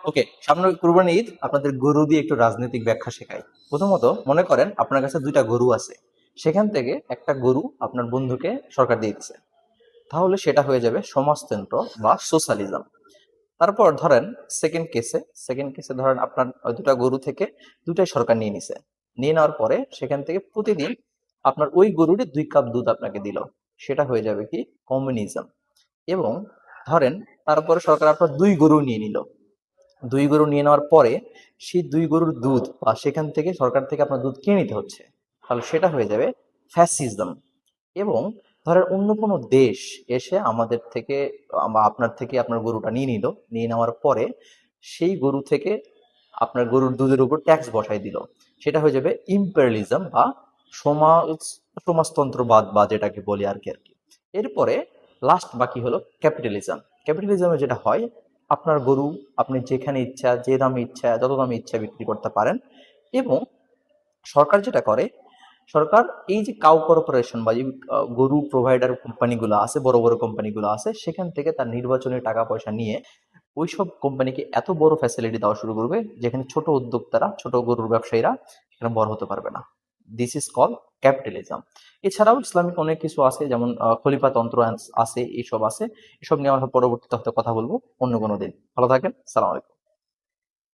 ওকে, সামনে কুরবানি ঈদ, আপনাদের গরু দিয়ে একটু রাজনৈতিক ব্যাখ্যা শেখাই। প্রথমত মনে করেন আপনার কাছে দুইটা গরু আছে, সেখান থেকে একটা গরু আপনার বন্ধুকে সরকার দিয়ে দিচ্ছে, তাহলে সেটা হয়ে যাবে সমাজতন্ত্র বা সোশ্যালিজম। তারপর ধরেন সেকেন্ড কেসে ধরেন আপনার ওই দুটা গরু থেকে দুটাই সরকার নিয়ে নিছে, নিয়ে নেওয়ার পরে সেখান থেকে প্রতিদিন আপনার ওই গরুরই 2 কাপ দুধ আপনাকে দিল, সেটা হয়ে যাবে কি কমিউনিজম। এবং ধরেন তারপরে সরকার আপনার 2 গরু নিয়ে নিল, 2 গরু নিয়ে নেওয়ার পরে সেই 2 গরুর দুধ বা সেখান থেকে সরকার থেকে আপনার দুধ কিনে নিতে হচ্ছে, তাহলে সেটা হয়ে যাবে ফ্যাসিজম। এবং ধরেন অন্য কোনো দেশ এসে আমাদের থেকে বা আপনার থেকে আপনার গরুটা নিয়ে নিল, নিয়ে নেওয়ার পরে সেই গরু থেকে আপনার গরুর দুধের উপর ট্যাক্স বসাই দিল, সেটা হয়ে যাবে ইম্পেরিয়ালিজম বা সমাজ সমাজতন্ত্রবাদ বা যেটাকে বলি আর কি। এরপরে লাস্ট বাকি হলো ক্যাপিটালিজম। ক্যাপিটালিজমে যেটা হয়, আপনার গরু আপনি যেখানে ইচ্ছা, যে দামে ইচ্ছা, যত দামে ইচ্ছা বিক্রি করতে পারেন। এবং সরকার যেটা করে, সরকার এই যে কাউ কর্পোরেশন বা যে গরু প্রোভাইডার কোম্পানিগুলো আছে, বড় বড় কোম্পানিগুলো আছে, সেখান থেকে তার নির্বাচনী টাকা পয়সা নিয়ে ওইসব কোম্পানিকে এত বড় ফ্যাসিলিটি দেওয়া শুরু করবে, যেখানে ছোট উদ্যোক্তারা, ছোট গরুর ব্যবসায়ীরা সেখানে বড় হতে পারবে না। This is call capitalism. এছাড়াও ইসলামিক অনেক কিছু আছে, যেমন খলিফাতন্ত্র আছে, এইসব আছে। এসব নিয়ে আমরা পরবর্তীতে হয়তো কথা বলবো অন্য কোনো দিন। ভালো থাকেন, সালাম আলাইকুম।